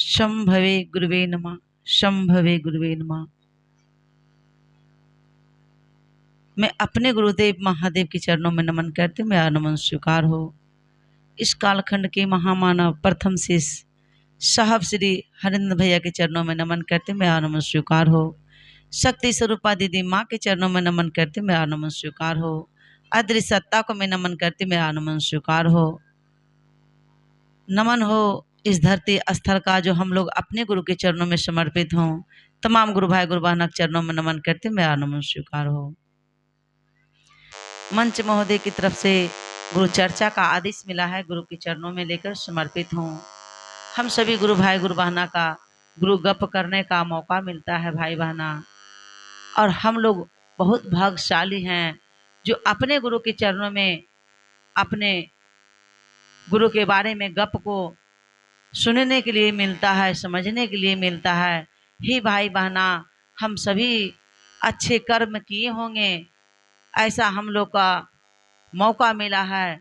शंभवे गुरुवे नमः। शंभवे गुरुवे नमः। मैं अपने गुरुदेव महादेव के चरणों में नमन करती हूँ। मेरा नमन स्वीकार हो। इस कालखंड के महामानव प्रथम शिष्य साहब श्री हरिंद्र भैया के चरणों में नमन करते, मेरा नमन स्वीकार हो। शक्ति स्वरूपा दीदी माँ के चरणों में नमन करते, मेरा नमन स्वीकार हो। अदृश्य सत्ता को मैं नमन करती, मेरा नमन स्वीकार हो। नमन हो इस धरती स्थल का जो हम लोग अपने गुरु के चरणों में समर्पित हों। तमाम गुरु भाई गुरु बहनों के चरणों में नमन करते, मेरा नमन स्वीकार हो। मंच महोदय की तरफ से गुरु चर्चा का आदेश मिला है, गुरु के चरणों में लेकर समर्पित हूँ। हम सभी गुरु भाई गुरु बहना का गुरु गप करने का मौका मिलता है भाई बहना, और हम लोग बहुत भाग्यशाली हैं जो अपने गुरु के चरणों में अपने गुरु के बारे में गप को सुनने के लिए मिलता है, समझने के लिए मिलता है। ही भाई बहना, हम सभी अच्छे कर्म किए होंगे, ऐसा हम लोग का मौका मिला है।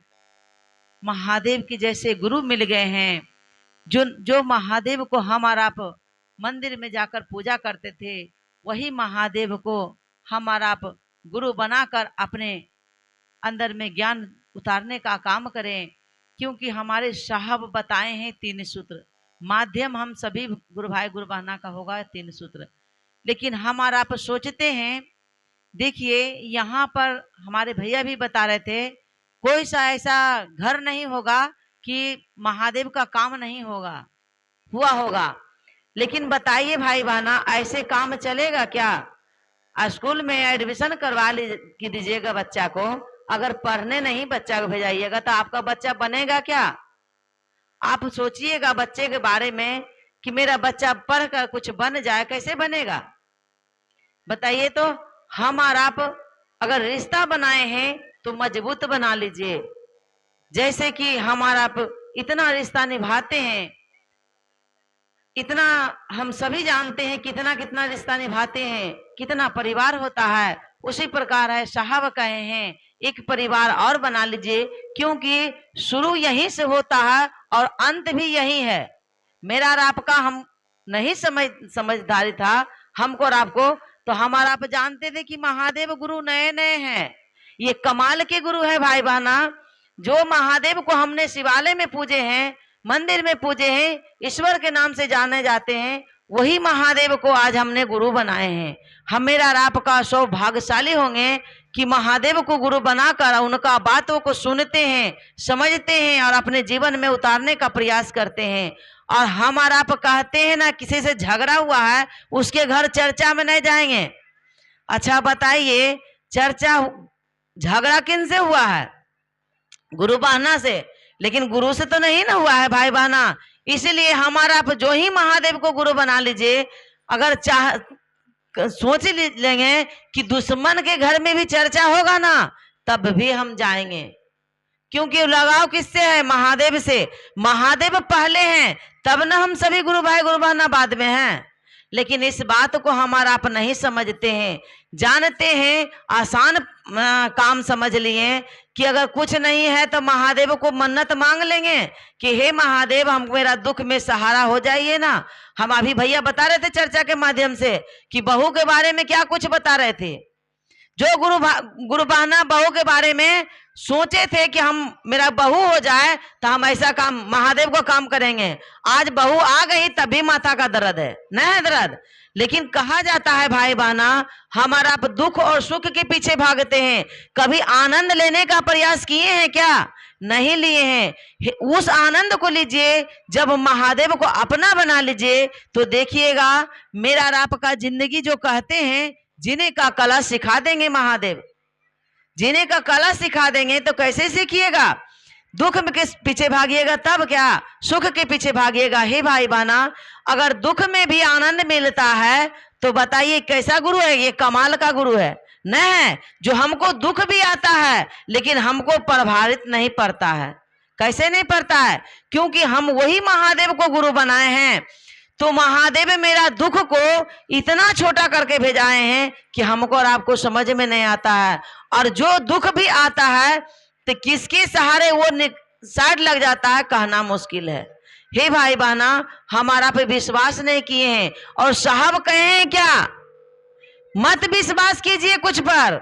महादेव के जैसे गुरु मिल गए हैं, जो महादेव को हम और आप मंदिर में जाकर पूजा करते थे, वही महादेव को हम और आप गुरु बनाकर अपने अंदर में ज्ञान उतारने का काम करें। क्योंकि हमारे साहब बताए हैं 3 सूत्र, माध्यम हम सभी गुरु भाई गुरु बहना का होगा 3 सूत्र। लेकिन हम और आप सोचते हैं, देखिए यहाँ पर हमारे भैया भी बता रहे थे, कोई सा ऐसा घर नहीं होगा कि महादेव का काम नहीं होगा, हुआ होगा। लेकिन बताइए भाई बहना, ऐसे काम चलेगा क्या? स्कूल में एडमिशन करवा दीजिएगा बच्चा को, अगर पढ़ने नहीं बच्चा को भेजाइएगा तो आपका बच्चा बनेगा क्या? आप सोचिएगा बच्चे के बारे में कि मेरा बच्चा पढ़कर कुछ बन जाए, कैसे बनेगा बताइए? तो हम और आप अगर रिश्ता बनाए हैं तो मजबूत बना लीजिए। जैसे कि हम और आप इतना रिश्ता निभाते हैं, इतना हम सभी जानते हैं कितना कितना रिश्ता निभाते हैं, कितना परिवार होता है। उसी प्रकार है, साहब कहे हैं एक परिवार और बना लीजिए, क्योंकि शुरू यहीं से होता है और अंत भी यही है। मेरा और आपका हम नहीं समझदारी था हमको और आपको, तो हमारा आप जानते थे कि महादेव गुरु नए नए हैं, ये कमाल के गुरु है भाई बहना। जो महादेव को हमने शिवालय में पूजे हैं, मंदिर में पूजे हैं, ईश्वर के नाम से जाने जाते हैं, वही महादेव को आज हमने गुरु बनाए हैं। हम मेरा और आपका सौभाग्यशाली होंगे कि महादेव को गुरु बनाकर उनका बातों को सुनते हैं, समझते हैं और अपने जीवन में उतारने का प्रयास करते हैं। और हम और आप कहते हैं ना, किसी से झगड़ा हुआ है उसके घर चर्चा में नहीं जाएंगे। अच्छा बताइए, चर्चा झगड़ा किन से हुआ है? गुरु बहना से, लेकिन गुरु से तो नहीं ना हुआ है भाई बहना। इसलिए हमारा आप जो ही महादेव को गुरु बना लीजिए, अगर सोच लेंगे कि दुश्मन के घर में भी चर्चा होगा ना, तब भी हम जाएंगे। क्योंकि लगाव किससे है? महादेव से। महादेव पहले हैं, तब ना हम सभी गुरु भाई गुरु बहना बाद में हैं। लेकिन इस बात को हमारा आप नहीं समझते हैं, जानते हैं, आसान काम समझ लिए कि अगर कुछ नहीं है तो महादेव को मन्नत मांग लेंगे कि हे महादेव, हम मेरा दुख में सहारा हो जाइए ना। हम अभी भैया बता रहे थे चर्चा के माध्यम से कि बहू के बारे में क्या कुछ बता रहे थे। जो गुरु बहना बहू के बारे में सोचे थे कि हम मेरा बहू हो जाए तो हम ऐसा काम महादेव को काम करेंगे। आज बहू आ गई तभी माथा का दर्द है, न है दर्द। लेकिन कहा जाता है भाई बहना, हमारा दुख और सुख के पीछे भागते हैं, कभी आनंद लेने का प्रयास किए हैं क्या? नहीं लिए हैं। उस आनंद को लीजिए, जब महादेव को अपना बना लीजिए तो देखिएगा मेरा और आपका जिंदगी जो कहते हैं जीने का कला सिखा देंगे महादेव। जीने का कला सिखा देंगे तो कैसे सीखिएगा? दुख के पीछे भागिएगा तब क्या सुख के पीछे भागिएगा? हे भाई बहना, अगर दुख में भी आनंद मिलता है तो बताइए कैसा गुरु है? ये कमाल का गुरु है न है, जो हमको दुख भी आता है लेकिन हमको प्रभावित नहीं पड़ता है। कैसे नहीं पड़ता है? क्योंकि हम वही महादेव को गुरु बनाए हैं। तो महादेव मेरा दुख को इतना छोटा करके भेजाए हैं कि हमको और आपको समझ में नहीं आता है। और जो दुख भी आता है तो किसके सहारे वो साइड लग जाता है, कहना मुश्किल है। हे भाई बहना, हमारा पे विश्वास नहीं किए हैं। और साहब कहे हैं क्या, मत विश्वास कीजिए कुछ पर,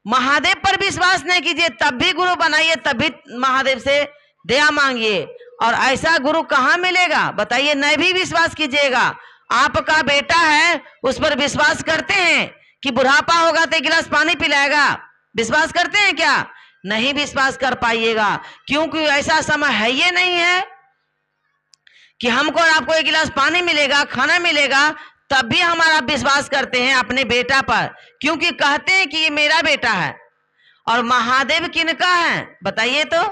महादेव पर विश्वास नहीं कीजिए, तब भी गुरु बनाइए, तब भी महादेव से दया मांगिए। और ऐसा गुरु कहाँ मिलेगा बताइए, नहीं भी विश्वास कीजिएगा। आपका बेटा है, उस पर विश्वास करते हैं कि बुढ़ापा होगा तो एक गिलास पानी पिलाएगा, विश्वास करते हैं क्या? नहीं विश्वास कर पाइएगा, क्योंकि ऐसा समय है ये नहीं है कि हमको और आपको एक गिलास पानी मिलेगा, खाना मिलेगा, तब भी हमारा विश्वास करते हैं अपने बेटा पर, क्योंकि कहते हैं कि ये मेरा बेटा है। और महादेव किनका है बताइए तो,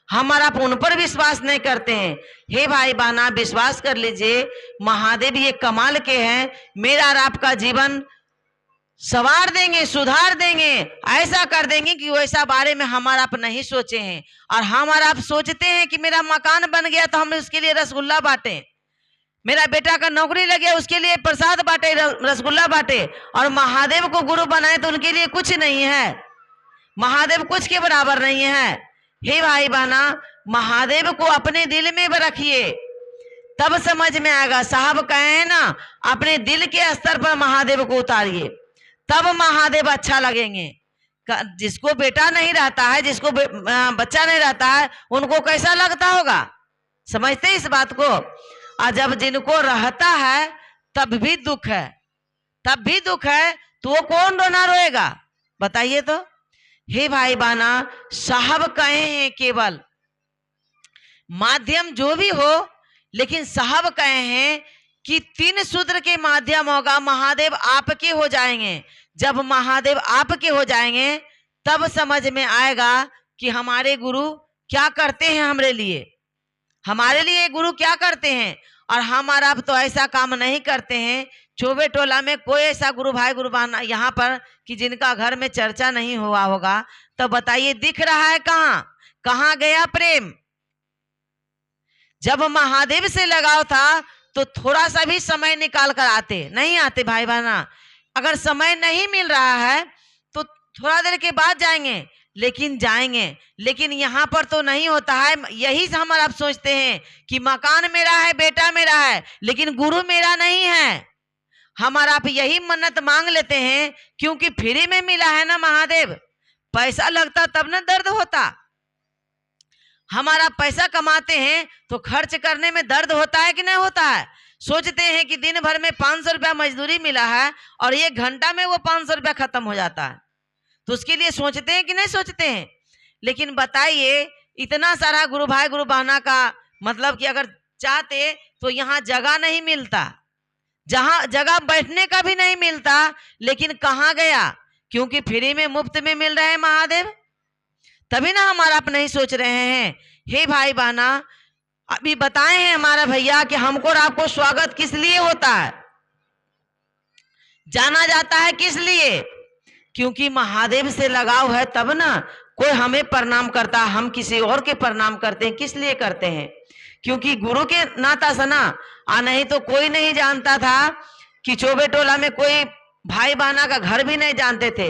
हमारा उन पर विश्वास नहीं करते हैं। हे भाई बहना, विश्वास कर लीजिए, महादेव ये कमाल के हैं, मेरा और आपका जीवन सवार देंगे, सुधार देंगे, ऐसा कर देंगे कि वैसा बारे में हमारा आप नहीं सोचे हैं। और हमारा आप सोचते हैं कि मेरा मकान बन गया तो हम उसके लिए रसगुल्ला बांटे, मेरा बेटा का नौकरी लग गया उसके लिए प्रसाद बांटे, रसगुल्ला बांटे, और महादेव को गुरु बनाए तो उनके लिए कुछ नहीं है, महादेव कुछ के बराबर नहीं है। हे भाई बहना, महादेव को अपने दिल में रखिए, तब समझ में आएगा। साहब कहे हैं ना, अपने दिल के स्तर पर महादेव को उतारिए, तब महादेव अच्छा लगेंगे। जिसको बेटा नहीं रहता है, जिसको बच्चा नहीं रहता है, उनको कैसा लगता होगा, समझते इस बात को? और जब जिनको रहता है तब भी दुख है, तब भी दुख है, तो वो कौन रोना रोएगा बताइए तो। हे भाई बहना, साहब कहे हैं केवल माध्यम जो भी हो, लेकिन साहब कहे हैं कि 3 सूत्र के माध्यम होगा, महादेव आपके हो जाएंगे। जब महादेव आपके हो जाएंगे तब समझ में आएगा कि हमारे गुरु क्या करते हैं हमारे लिए, हमारे लिए गुरु क्या करते हैं। और हमारा अब तो ऐसा काम नहीं करते हैं। चोबे टोला में कोई ऐसा गुरु भाई गुरु बहना यहाँ पर कि जिनका घर में चर्चा नहीं हुआ होगा, तो बताइए दिख रहा है कहाँ, कहाँ गया प्रेम? जब महादेव से लगाव था तो थोड़ा सा भी समय निकाल कर आते, नहीं आते भाई बहना। अगर समय नहीं मिल रहा है तो थोड़ा देर के बाद जाएंगे, लेकिन जाएंगे। लेकिन यहाँ पर तो नहीं होता है। यही हम आप सोचते हैं कि मकान मेरा है, बेटा मेरा है, लेकिन गुरु मेरा नहीं है। हमारा आप यही मन्नत मांग लेते हैं, क्योंकि फ्री में मिला है ना महादेव, पैसा लगता तब ना दर्द होता। हमारा पैसा कमाते हैं तो खर्च करने में दर्द होता है कि नहीं होता है? सोचते हैं कि दिन भर में 500 रुपया मजदूरी मिला है और 1 घंटा में वो 500 रुपया खत्म हो जाता है, तो उसके लिए सोचते हैं कि नहीं सोचते हैं? लेकिन बताइए, इतना सारा गुरु भाई गुरु बहना का मतलब कि अगर चाहते तो यहाँ जगह नहीं मिलता, जहाँ जगह बैठने का भी नहीं मिलता, लेकिन कहाँ गया? क्योंकि फ्री में मुफ्त में मिल रहे हैं महादेव, तभी ना हमारा आप नहीं सोच रहे हैं। हे भाई बहना, अभी बताए हैं हमारा भैया कि हमको और आपको स्वागत किस लिए होता है, जाना जाता है किस लिए? क्योंकि महादेव से लगाव है, तब ना कोई हमें प्रणाम करता, हम किसी और के प्रणाम करते हैं। किस लिए करते हैं? क्योंकि गुरु के नाता से ना, नहीं तो कोई नहीं जानता था कि चोबे टोला में कोई भाई बहना का घर भी नहीं जानते थे,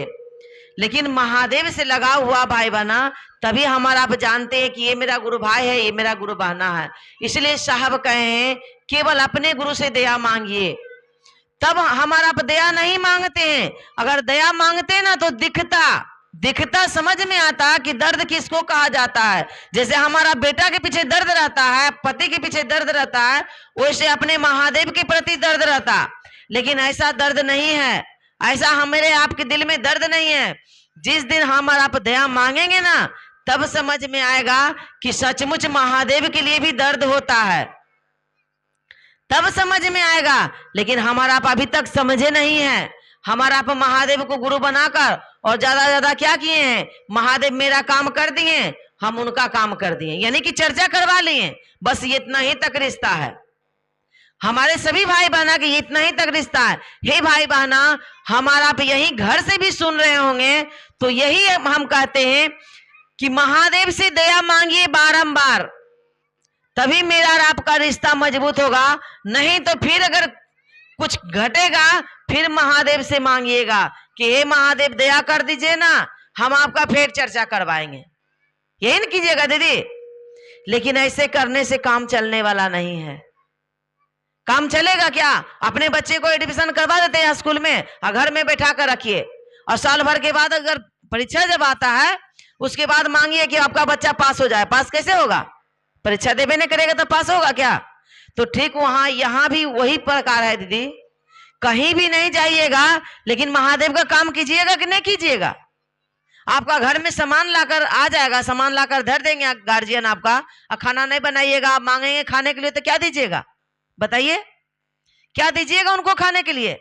लेकिन महादेव से लगा हुआ भाई बहना, तभी हमारा आप जानते हैं कि ये मेरा गुरु भाई है, ये मेरा गुरु बहना है। इसलिए साहब कहे हैं केवल अपने गुरु से दया मांगिए, तब हमारा आप दया नहीं मांगते हैं। अगर दया मांगते ना तो दिखता समझ में आता कि दर्द किसको कहा जाता है। जैसे हमारा बेटा के पीछे दर्द रहता है, पति के पीछे दर्द रहता है, वैसे अपने महादेव के प्रति दर्द रहता। लेकिन ऐसा दर्द नहीं है, ऐसा हमारे आपके दिल में दर्द नहीं है। जिस दिन हमारा आप दया मांगेंगे ना, तब समझ में आएगा कि सचमुच महादेव के लिए भी दर्द होता है, तब समझ में आएगा। लेकिन हमारा आप अभी तक समझे नहीं है। हमारा आप महादेव को गुरु बनाकर और ज्यादा क्या किए हैं, महादेव मेरा काम कर दिए, हम उनका काम कर दिए, यानी कि चर्चा करवा लिए, बस इतना ही तक रिश्ता है हमारे सभी भाई बहना के, इतना ही तक रिश्ता है। हे भाई बहना, हमारा आप यही घर से भी सुन रहे होंगे, तो यही हम कहते हैं कि महादेव से दया मांगिए बारंबार, तभी मेरा और आपका रिश्ता मजबूत होगा। नहीं तो फिर अगर कुछ घटेगा, फिर महादेव से मांगिएगा कि हे महादेव दया कर दीजिए ना, हम आपका फिर चर्चा करवाएंगे, यही न कीजिएगा दीदी। लेकिन ऐसे करने से काम चलने वाला नहीं है। काम चलेगा क्या? अपने बच्चे को एडमिशन करवा देते हैं स्कूल में और घर में बैठा कर रखिए, और साल भर के बाद अगर परीक्षा जब आता है उसके बाद मांगिए कि आपका बच्चा पास हो जाए। पास कैसे होगा? परीक्षा देवे नहीं करेगा तो पास होगा क्या? तो ठीक वहां यहां भी वही प्रकार है दीदी। कहीं भी नहीं जाइएगा लेकिन महादेव का काम कीजिएगा कि नहीं कीजिएगा। आपका घर में सामान लाकर आ जाएगा, सामान लाकर धर देंगे गार्जियन आपका, और खाना नहीं बनाइएगा, आप मांगेंगे खाने के लिए तो क्या दीजिएगा? बताइए क्या दीजिएगा उनको खाने के लिए?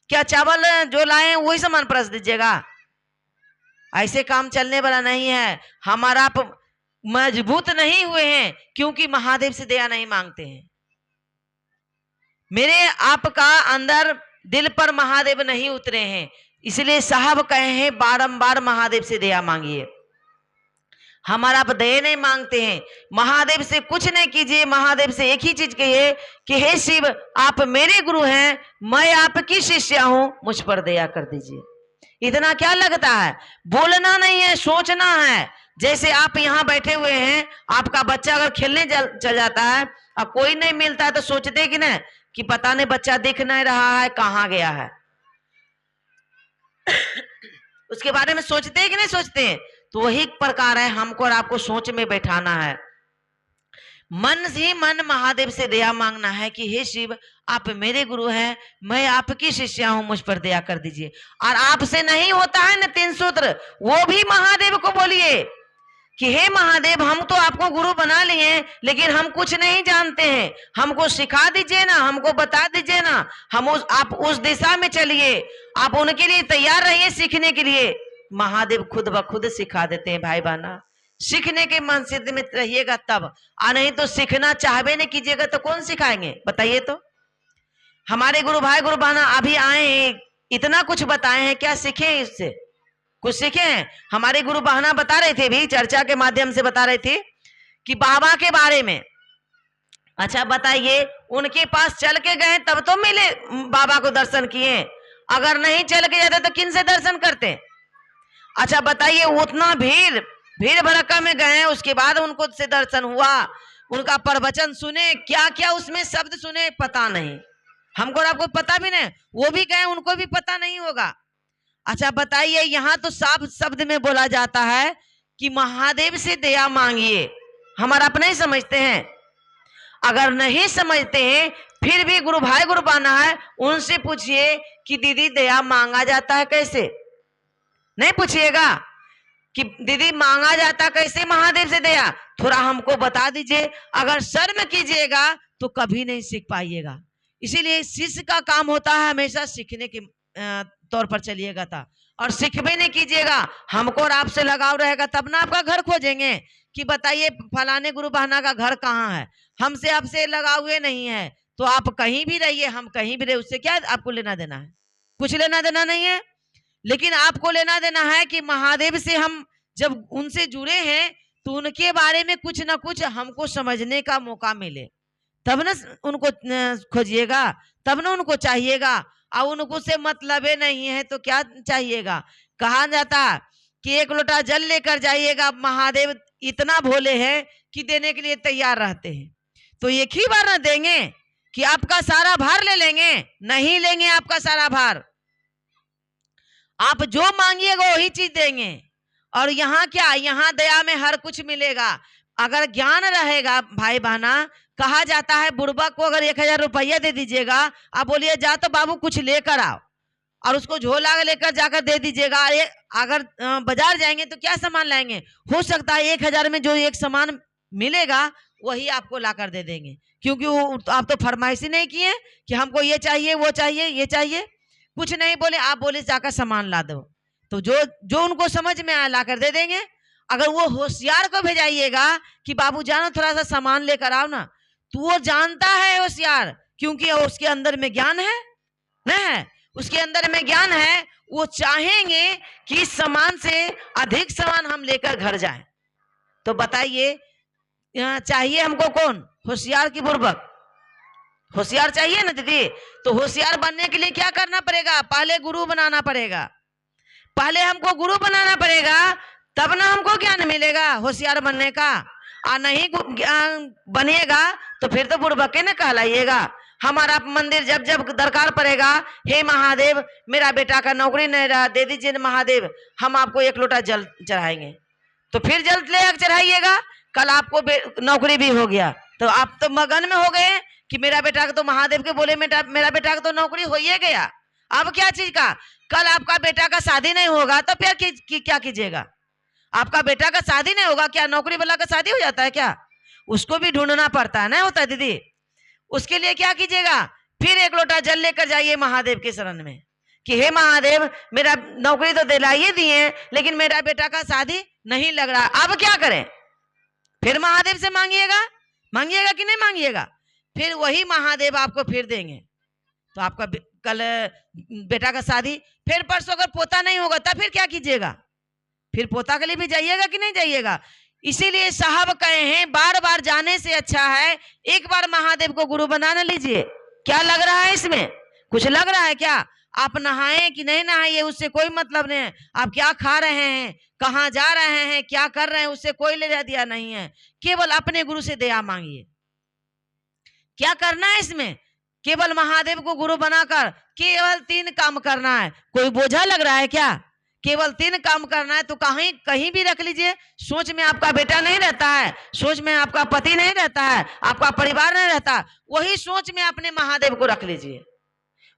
क्या चावल जो लाए वही सामान परस दीजिएगा? ऐसे काम चलने वाला नहीं है। हमारा आप मजबूत नहीं हुए हैं क्योंकि महादेव से दया नहीं मांगते हैं। मेरे आपका अंदर दिल पर महादेव नहीं उतरे हैं, इसलिए साहब कहे हैं बारंबार महादेव से दया मांगिए। हमारा आप दया नहीं मांगते हैं। महादेव से कुछ नहीं कीजिए, महादेव से एक ही चीज कहिए कि हे शिव आप मेरे गुरु हैं, मैं आपकी शिष्या हूं, मुझ पर दया कर दीजिए। इतना क्या लगता है? बोलना नहीं है, सोचना है। जैसे आप यहाँ बैठे हुए हैं, आपका बच्चा अगर खेलने चल जाता है और कोई नहीं मिलता है तो सोचते कि ना कि पता नहीं बच्चा दिख नहीं रहा है, कहाँ गया है। उसके बारे में सोचते हैं कि नहीं सोचते हैं? तो वही प्रकार है, हमको और आपको सोच में बैठाना है। मन ही मन महादेव से दया मांगना है कि हे शिव आप मेरे गुरु हैं, मैं आपकी शिष्या हूं, मुझ पर दया कर दीजिए। और आपसे नहीं होता है ना 3 सूत्र, वो भी महादेव को बोलिए कि हे महादेव हम तो आपको गुरु बना लिए लेकिन हम कुछ नहीं जानते हैं, हमको सिखा दीजिए ना, हमको बता दीजिए ना, आप उस दिशा में चलिए, आप उनके लिए तैयार रहिए सीखने के लिए। महादेव खुद ब खुद सिखा देते हैं भाई बहना। सीखने के मनसिद्ध में रहिएगा तब, नहीं तो सीखना चाहबे नहीं कीजिएगा तो कौन सिखाएंगे? बताइए तो। हमारे गुरु भाई गुरु बहना अभी आए हैं, इतना कुछ बताए हैं, क्या सीखे इससे? कुछ सीखे हैं? हमारे गुरु बहना बता रहे थे, भी चर्चा के माध्यम से बता रहे थे कि बाबा के बारे में। अच्छा बताइए, उनके पास चल के गए तब तो मिले, बाबा को दर्शन किए, अगर नहीं चल के जाते तो किन से दर्शन करते? अच्छा बताइए, उतना भीड़ भड़का में गए, उसके बाद उनको से दर्शन हुआ, उनका प्रवचन सुने, क्या क्या उसमें शब्द सुने पता नहीं, हमको आपको पता भी नहीं, वो भी गए उनको भी पता नहीं होगा। अच्छा बताइए, यहाँ तो साफ शब्द में बोला जाता है कि महादेव से दया मांगिए। हमारा अपने ही समझते हैं? अगर नहीं समझते हैं फिर भी गुरु भाई गुरु बहना है, उनसे पूछिए कि दीदी दया मांगा जाता है कैसे? नहीं पूछिएगा कि दीदी मांगा जाता कैसे महादेव से दया, थोड़ा हमको बता दीजिए। अगर शर्म कीजिएगा तो कभी नहीं सीख पाइएगा। इसीलिए शिष्य का काम होता है हमेशा सीखने के तौर पर चलिएगा था, और सीखबे नहीं कीजिएगा, हमको और आपसे लगाव रहेगा तब ना आपका घर खोजेंगे कि बताइए फलाने गुरु बहना का घर कहाँ है। हमसे आपसे लगाव हुए नहीं है तो आप कहीं भी रहिए, हम कहीं भी रहे, उससे क्या आपको लेना देना है? कुछ लेना देना नहीं है। लेकिन आपको लेना देना है कि महादेव से हम जब उनसे जुड़े हैं तो उनके बारे में कुछ ना कुछ हमको समझने का मौका मिले, तब ना उनको खोजिएगा, तब ना उनको चाहिएगा। और उनको से मतलब नहीं है तो क्या चाहिएगा? कहा जाता कि 1 लोटा जल लेकर जाइएगा, महादेव इतना भोले हैं कि देने के लिए तैयार रहते हैं। तो एक ही बार ना देंगे कि आपका सारा भार ले लेंगे? नहीं लेंगे आपका सारा भार, आप जो मांगिएगा वही चीज देंगे। और यहाँ क्या, यहाँ दया में हर कुछ मिलेगा अगर ज्ञान रहेगा। भाई बहना, कहा जाता है बुढ़बा को अगर 1000 रुपया दे दीजिएगा, आप बोलिए जा तो बाबू कुछ लेकर आओ, और उसको झोला लेकर जाकर दे दीजिएगा। अगर बाजार जाएंगे तो क्या सामान लाएंगे? हो सकता है 1000 में जो एक सामान मिलेगा वही आपको लाकर दे देंगे, क्योंकि आप तो फरमाइश ही नहीं किए कि हमको ये चाहिए वो चाहिए ये चाहिए, कुछ नहीं बोले, आप बोले जाकर सामान ला दो, तो जो उनको समझ में आया लाकर दे देंगे। अगर वो होशियार को भेजाइएगा कि बाबू जानो थोड़ा सा सामान लेकर आओ ना, तो वो जानता है होशियार, क्योंकि उसके अंदर में ज्ञान है नहीं है, उसके अंदर में ज्ञान है, वो चाहेंगे कि इस सामान से अधिक सामान हम लेकर घर जाएं। तो बताइए चाहिए हमको कौन? होशियार की बुर्बक? होशियार चाहिए ना दीदी। तो होशियार बनने के लिए क्या करना पड़ेगा? पहले गुरु बनाना पड़ेगा, पहले हमको गुरु बनाना पड़ेगा, तब ना हमको ज्ञान मिलेगा होशियार बनने का। और नहीं बनिएगा तो फिर तो बुड़बके न कहलाइएगा। हमारा मंदिर जब जब दरकार पड़ेगा, हे महादेव मेरा बेटा का नौकरी नहीं रहा, दे दीजिए महादेव, हम आपको 1 लोटा जल चढ़ाएंगे। तो फिर जल ले चढ़ाइएगा, कल आपको नौकरी भी हो गया तो आप तो मगन में हो गए कि मेरा बेटा का तो महादेव के बोले मेरा बेटा का तो नौकरी हो ही गया। अब क्या चीज का, कल आपका बेटा का शादी नहीं होगा तो फिर क्या कीजिएगा? आपका बेटा का शादी नहीं होगा, क्या नौकरी वाला का शादी हो जाता है क्या? उसको भी ढूंढना पड़ता है ना, होता है दीदी। उसके लिए क्या कीजिएगा, फिर 1 लोटा जल लेकर जाइए महादेव के शरण में कि हे महादेव मेरा नौकरी तो दिलाइए दिए लेकिन मेरा बेटा का शादी नहीं लग रहा, अब क्या करें? फिर महादेव से मांगिएगा, मांगिएगा कि नहीं मांगिएगा? फिर वही महादेव आपको फिर देंगे। तो आपका कल बेटा का शादी, फिर परसों अगर पोता नहीं होगा तब फिर क्या कीजिएगा? फिर पोता के लिए भी जाइएगा कि नहीं जाइएगा? इसीलिए साहब कहे हैं बार बार जाने से अच्छा है एक बार महादेव को गुरु बना न लीजिए। क्या लग रहा है इसमें? कुछ लग रहा है क्या? आप नहाए कि नहीं नहाइए उससे कोई मतलब नहीं है। आप क्या खा रहे हैं, कहाँ जा रहे हैं, क्या कर रहे हैं, उससे कोई लेना दिया नहीं है। केवल अपने गुरु से दया मांगिए। क्या करना है इसमें? केवल महादेव को गुरु बनाकर केवल 3 काम करना है। कोई बोझा लग रहा है क्या? केवल 3 काम करना है। तो कहीं भी रख लीजिए। सोच में आपका बेटा नहीं रहता है, सोच में आपका पति नहीं रहता है, आपका परिवार नहीं रहता, वही सोच में अपने महादेव को रख लीजिए।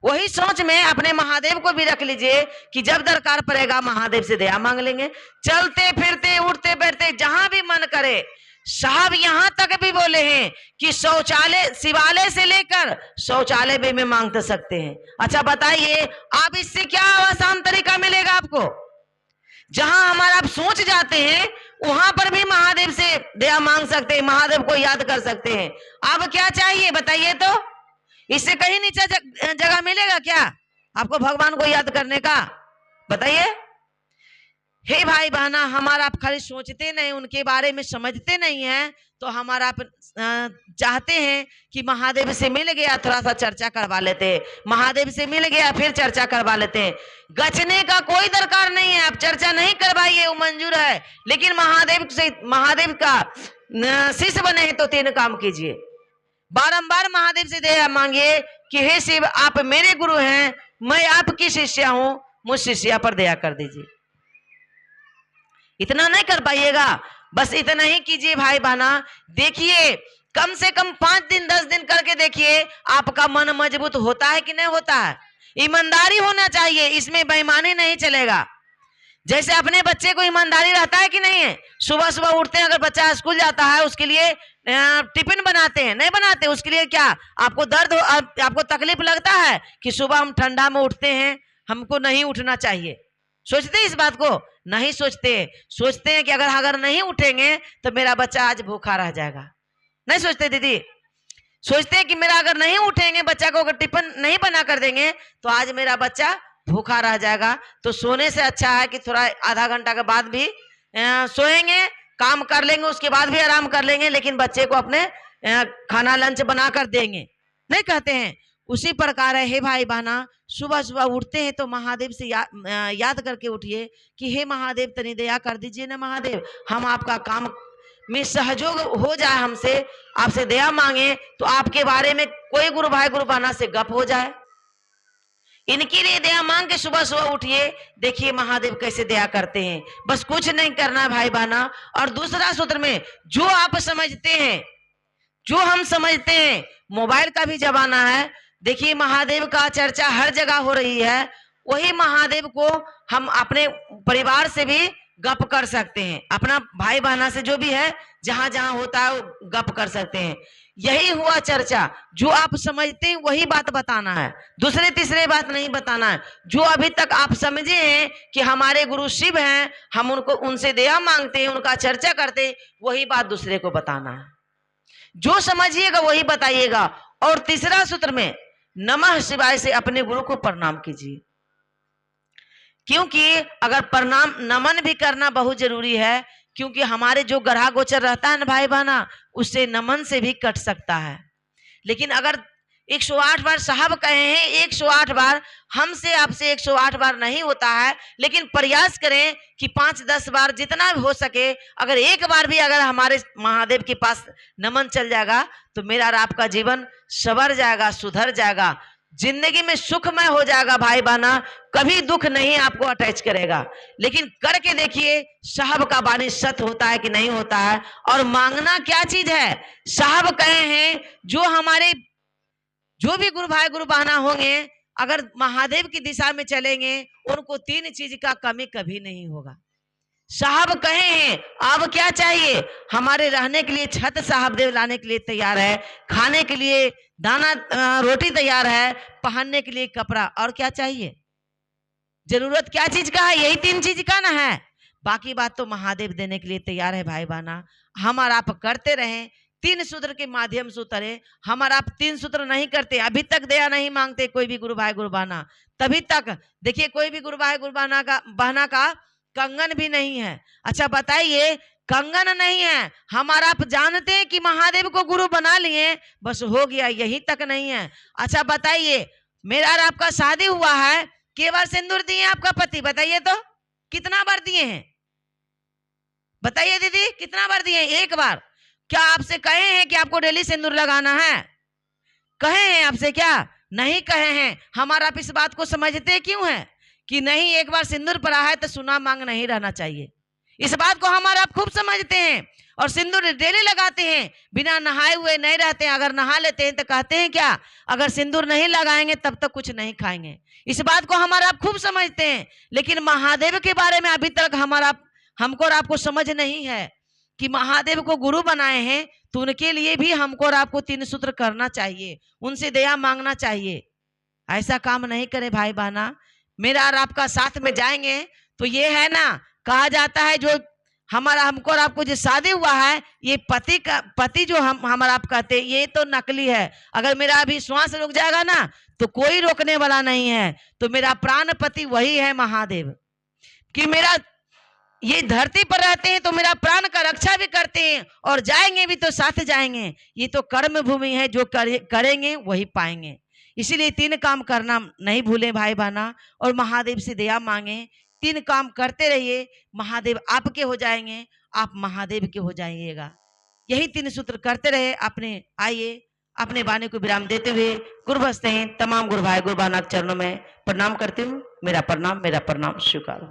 वही सोच में अपने महादेव को भी रख लीजिए कि जब दरकार पड़ेगा महादेव से दया मांग लेंगे। चलते फिरते उठते बैठते जहां भी मन करे। साहब यहां तक भी बोले हैं कि शौचालय, शिवालय से लेकर शौचालय में मांग सकते हैं। अच्छा बताइए आप इससे क्या आसान तरीका मिलेगा आपको? जहां हमारा आप सोच जाते हैं वहां पर भी महादेव से दया मांग सकते हैं, महादेव को याद कर सकते हैं। अब क्या चाहिए बताइए? तो इससे कहीं नीचे जगह मिलेगा क्या आपको भगवान को याद करने का? बताइए। हे भाई बहना, हमारा आप खाली सोचते नहीं, उनके बारे में समझते नहीं हैं, तो हमारा आप चाहते हैं कि महादेव से मिल गया थोड़ा सा चर्चा करवा लेते, महादेव से मिल गया फिर चर्चा करवा लेते। गचने का कोई दरकार नहीं है, आप चर्चा नहीं करवाइए, वो मंजूर है। लेकिन महादेव का शिष्य बने हैं तो 3 काम कीजिए। बारंबार महादेव से दया मांगिए कि हे शिव आप मेरे गुरु हैं, मैं आपकी शिष्या हूं, मुझ शिष्या पर दया कर दीजिए। इतना नहीं कर पाइएगा, बस इतना ही कीजिए भाई बहना। देखिए कम से कम 5 दिन 10 दिन करके देखिए आपका मन मजबूत होता है कि नहीं होता है। ईमानदारी होना चाहिए, इसमें बेईमानी नहीं चलेगा। जैसे अपने बच्चे को ईमानदारी रहता है कि नहीं है। सुबह सुबह उठते हैं, अगर बच्चा स्कूल जाता है उसके लिए टिफिन बनाते हैं, नहीं बनाते? उसके लिए क्या आपको दर्द आपको तकलीफ लगता है कि सुबह हम ठंडा में उठते हैं, हमको नहीं उठना चाहिए? सोचते हैं इस बात को? नहीं सोचते। सोचते हैं कि अगर नहीं उठेंगे तो मेरा बच्चा आज भूखा रह जाएगा। नहीं सोचते दीदी? सोचते हैं कि मेरा अगर नहीं उठेंगे, बच्चा को अगर टिफिन नहीं बना कर देंगे तो आज मेरा बच्चा भूखा रह जाएगा। तो सोने से अच्छा है कि थोड़ा आधा घंटा के बाद भी सोएंगे, काम कर लेंगे, उसके बाद भी आराम कर लेंगे, लेकिन बच्चे को अपने खाना लंच बना कर देंगे, नहीं कहते हैं? उसी प्रकार है हे भाई बहना, सुबह सुबह उठते हैं तो महादेव से याद करके उठिए कि हे महादेव तनी दया कर दीजिए ना महादेव, हम आपका काम में सहयोग हो जाए, हमसे आपसे दया मांगे तो आपके बारे में कोई गुरु भाई गुरु बहना से गप हो जाए। इनके लिए दया मांग के सुबह सुबह उठिए, देखिए महादेव कैसे दया करते हैं। बस कुछ नहीं करना भाई बहना। और दूसरा सूत्र में जो आप समझते हैं, जो हम समझते हैं, मोबाइल का भी जमाना है, देखिए महादेव का चर्चा हर जगह हो रही है, वही महादेव को हम अपने परिवार से भी गप कर सकते हैं, अपना भाई बहना से जो भी है जहां जहां होता है वो गप कर सकते हैं। यही हुआ चर्चा। जो आप समझते हैं वही बात बताना है, दूसरे तीसरे बात नहीं बताना है। जो अभी तक आप समझे हैं कि हमारे गुरु शिव हैं, हम उनसे दया मांगते हैं, उनका चर्चा करते हैं, वही बात दूसरे को बताना है। जो समझिएगा वही बताइएगा। और तीसरा सूत्र में नमः शिवाय से अपने गुरु को प्रणाम कीजिए, क्योंकि अगर प्रणाम नमन भी करना बहुत जरूरी है, क्योंकि हमारे जो ग्रह गोचर रहता है ना भाई बहना, उससे नमन से भी कट सकता है। लेकिन अगर 108 बार साहब कहे हैं, 108 बार हमसे आपसे 108 बार नहीं होता है, लेकिन प्रयास करें कि 5-10 बार जितना भी हो सके, अगर एक बार भी अगर हमारे महादेव के पास नमन चल जाएगा तो मेरा और आपका जीवन संवर जाएगा, सुधर जाएगा, जिंदगी में सुखमय हो जाएगा भाई बहना, कभी दुख नहीं आपको अटैच करेगा। लेकिन करके देखिए साहब का वाणी सत्य होता है कि नहीं होता है। और मांगना क्या चीज है, साहब कहे हैं जो हमारे जो भी गुरु भाई गुरु बहना होंगे, अगर महादेव की दिशा में चलेंगे उनको 3 चीज का कमी कभी नहीं होगा। साहब कहे हैं अब क्या चाहिए, हमारे रहने के लिए छत साहब देव लाने के लिए तैयार है, खाने के लिए दाना रोटी तैयार है, पहनने के लिए कपड़ा, और क्या चाहिए, जरूरत क्या चीज का है, यही 3 चीज का ना है। बाकी बात तो महादेव देने के लिए तैयार है भाई बहना। हम और आप करते रहें, 3 सूत्र के माध्यम से उतरे। हम और आप 3 सूत्र नहीं करते, अभी तक दया नहीं मांगते कोई भी गुरु भाई गुरु बहना, तभी तक देखिए कोई भी गुरु भाई गुरु बहना का कंगन भी नहीं है। अच्छा बताइए, कंगन नहीं है, हमारा आप जानते हैं कि महादेव को गुरु बना लिए, बस हो गया, यही तक नहीं है। अच्छा बताइए, मेरा और आपका शादी हुआ है, के बार सिंदूर दिए आपका पति, बताइए तो कितना बार दिए हैं, बताइए दीदी कितना बार दिए हैं, 1 बार। क्या आपसे कहे हैं कि आपको डेली सिंदूर लगाना है, कहे हैं आपसे, क्या नहीं कहे हैं। हमारा आप इस बात को समझते क्यों है कि नहीं, एक बार सिंदूर पड़ा है तो सुना मांग नहीं रहना चाहिए, इस बात को हमारा आप खूब समझते हैं। और सिंदूर डेली लगाते हैं, बिना नहाए हुए नहीं रहते हैं, अगर नहा लेते हैं तो कहते हैं क्या, अगर सिंदूर नहीं लगाएंगे तब तक कुछ नहीं खाएंगे, इस बात को हमारा आप खूब समझते हैं। लेकिन महादेव के बारे में अभी तक हमको और आपको समझ नहीं है कि महादेव को गुरु बनाए हैं तो उनके लिए भी हमको और आपको 3 सूत्र करना चाहिए, उनसे दया मांगना चाहिए। ऐसा काम नहीं करे भाई बहना, मेरा और आपका साथ में जाएंगे तो ये है ना, कहा जाता है जो हमको और आपको जो शादी हुआ है, ये पति जो हमारा आप कहते हैं, ये तो नकली है। अगर मेरा अभी श्वास रुक जाएगा ना तो कोई रोकने वाला नहीं है, तो मेरा प्राण पति वही है महादेव, कि मेरा ये धरती पर रहते हैं तो मेरा प्राण का रक्षा भी करते हैं, और जाएंगे भी तो साथ जाएंगे। ये तो कर्म भूमि है, जो करेंगे वही पाएंगे। इसीलिए 3 काम करना नहीं भूले भाई बहना, और महादेव से दया मांगे। 3 काम करते रहिए, महादेव आपके हो जाएंगे, आप महादेव के हो जाइएगा। यही 3 सूत्र करते रहे। आइए अपने वाणी को विराम देते हुए गुरुभस्त हैं तमाम गुरु भाई गुरु बहना के चरणों में प्रणाम करती हूँ। मेरा प्रणाम स्वीकार।